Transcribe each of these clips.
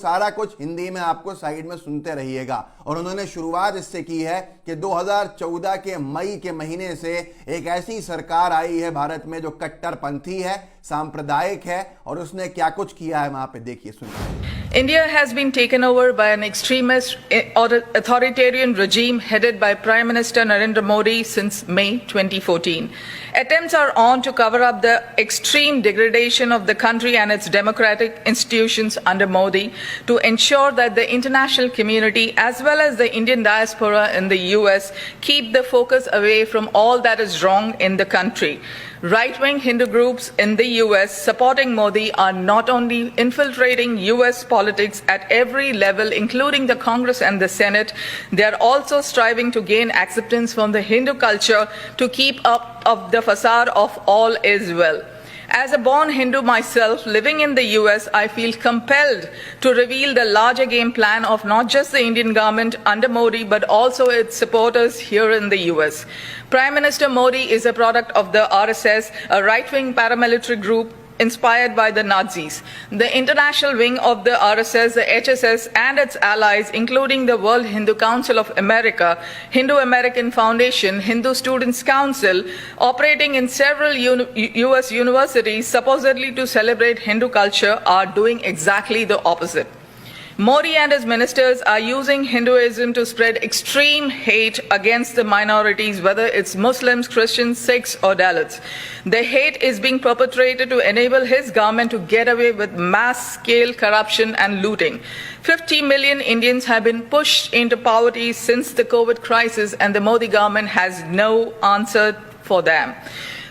सारा कुछ हिंदी में आपको साइड में सुनते रहिएगा। और उन्होंने शुरुआत इससे की है कि 2014 के मई के महीने से एक ऐसी सरकार आई है भारत में जो कट्टरपंथी है, सांप्रदायिक है, और उसने क्या कुछ किया है वहां पे देखिए, सुनिए। India has been taken over by an extremist authoritarian regime headed by Prime Minister Narendra Modi since May 2014. Attempts are on to cover up the extreme degradation of the country and its democratic institutions under Modi to ensure that the international community as well as the Indian diaspora in the US keep the focus away from all that is wrong in the country. Right-wing Hindu groups in the US supporting Modi are not only infiltrating US politics at every level, including the Congress and the Senate, they are also striving to gain acceptance from the Hindu culture to keep up of the facade of all is well. As a born Hindu myself, living in the US, I feel compelled to reveal the larger game plan of not just the Indian government under Modi, but also its supporters here in the US. Prime Minister Modi is a product of the RSS, a right-wing paramilitary group inspired by the Nazis. The international wing of the RSS, the HSS, and its allies, including the World Hindu Council of America, Hindu American Foundation, Hindu Students Council, operating in several US universities supposedly to celebrate Hindu culture, are doing exactly the opposite. Modi and his ministers are using Hinduism to spread extreme hate against the minorities, whether it's Muslims, Christians, Sikhs, or Dalits. The hate is being perpetrated to enable his government to get away with mass-scale corruption and looting. 50 million Indians have been pushed into poverty since the COVID crisis, and the Modi government has no answer for them.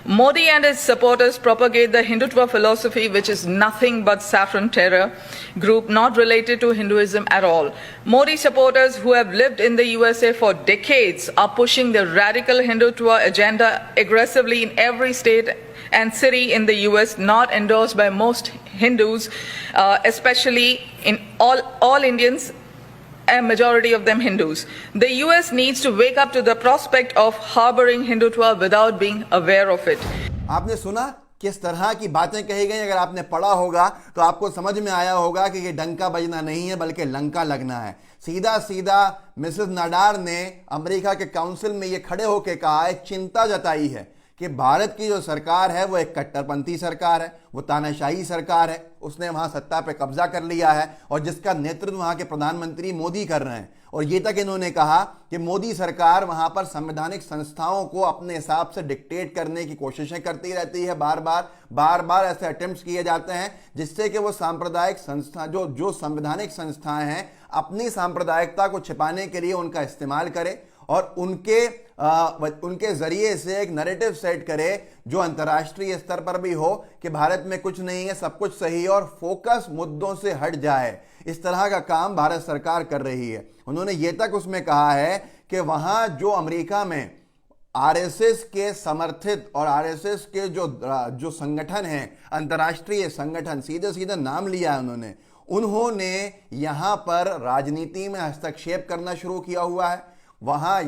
Modi and his supporters propagate the Hindutva philosophy, which is nothing but saffron terror group not related to Hinduism at all. Modi supporters who have lived in the USA for decades are pushing the radical Hindutva agenda aggressively in every state and city in the US, not endorsed by most Hindus, especially in all Indians, a majority of them Hindus. The US needs to wake up to the prospect of harboring Hindutva without being aware of it. आपने सुना किस तरह की बातें कही गई? अगर आपने पढ़ा होगा तो आपको समझ में आया होगा कि ये डंका बजना नहीं है बल्कि लंका लगना है। सीधा सीधा मिसेस नाडार ने अमेरिका के काउंसिल में ये खड़े होकर कहा है, चिंता जताई है कि भारत की जो सरकार है वो एक कट्टरपंथी सरकार है, वो तानाशाही सरकार है, उसने वहां सत्ता पे कब्जा कर लिया है और जिसका नेतृत्व वहां के प्रधानमंत्री मोदी कर रहे हैं। और ये तक इन्होंने कहा कि मोदी सरकार वहां पर संवैधानिक संस्थाओं को अपने हिसाब से डिक्टेट करने की कोशिशें करती रहती है। बार बार ऐसे अटेम्प्ट्स किए जाते हैं जिससे कि वो सांप्रदायिक संस्था जो संवैधानिक संस्थाएं हैं अपनी सांप्रदायिकता को छिपाने के लिए उनका इस्तेमाल करे और उनके जरिए से एक नैरेटिव सेट करे जो अंतर्राष्ट्रीय स्तर पर भी हो कि भारत में कुछ नहीं है, सब कुछ सही है, और फोकस मुद्दों से हट जाए। इस तरह का काम भारत सरकार कर रही है। उन्होंने ये तक उसमें कहा है कि वहां जो अमेरिका में आरएसएस के समर्थित और आरएसएस के जो संगठन हैं, अंतर्राष्ट्रीय संगठन, सीधे सीधे नाम लिया है उन्होंने यहां पर राजनीति में हस्तक्षेप करना शुरू किया हुआ है।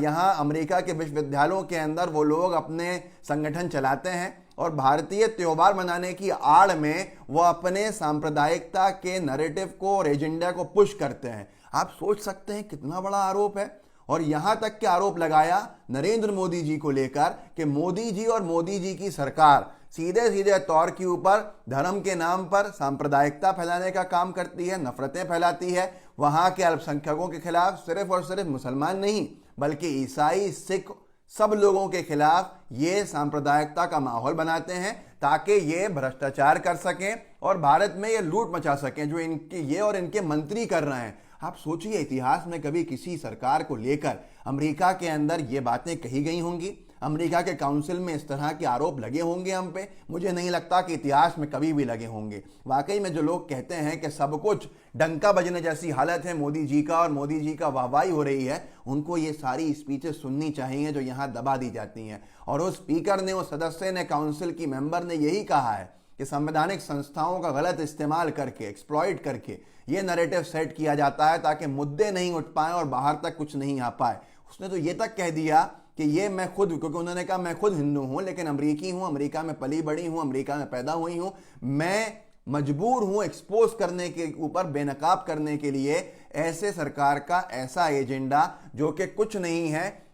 यहाँ अमेरिका के विश्वविद्यालयों के अंदर वो लोग अपने संगठन चलाते हैं और भारतीय त्योहार मनाने की आड़ में वो अपने सांप्रदायिकता के नैरेटिव को और एजेंडा को पुश करते हैं। आप सोच सकते हैं कितना बड़ा आरोप है। और यहां तक के आरोप लगाया नरेंद्र मोदी जी को लेकर कि मोदी जी और मोदी जी की सरकार सीधे सीधे तौर के ऊपर धर्म के नाम पर सांप्रदायिकता फैलाने का काम करती है, नफरतें फैलाती है। वहां के अल्पसंख्यकों के खिलाफ सिर्फ और सिर्फ मुसलमान नहीं बल्कि ईसाई, सिख, सब लोगों के खिलाफ ये सांप्रदायिकता का माहौल बनाते हैं ताकि ये भ्रष्टाचार कर सकें और भारत में ये लूट मचा सकें जो इनके मंत्री कर रहे हैं। आप सोचिए, इतिहास में कभी किसी सरकार को लेकर अमेरिका के अंदर ये बातें कही गई होंगी? अमेरिका के काउंसिल में इस तरह के आरोप लगे होंगे हम पे? मुझे नहीं लगता कि इतिहास में कभी भी लगे होंगे। वाकई में जो लोग कहते हैं कि सब कुछ डंका बजने जैसी हालत है मोदी जी का और मोदी जी का वाहवाही हो रही है, उनको ये सारी स्पीचेस सुननी चाहिए जो यहाँ दबा दी जाती हैं। और उस स्पीकर ने, उस सदस्य ने, काउंसिल की मेंबर ने यही कहा है कि संवैधानिक संस्थाओं का गलत इस्तेमाल करके, एक्सप्लॉइट करके ये नैरेटिव सेट किया जाता है ताकि मुद्दे नहीं उठ पाए और बाहर तक कुछ नहीं आ पाए। उसने तो ये तक कह दिया कि ये मैं खुद, क्योंकि उन्होंने कहा मैं खुद हिंदू हूं लेकिन अमरीकी हूं, अमेरिका में पली बड़ी हूं, अमेरिका में पैदा हुई हूं, मैं मजबूर हूं एक्सपोज करने के ऊपर, बेनकाब करने के लिए ऐसे सरकार का ऐसा एजेंडा जो कि कुछ नहीं है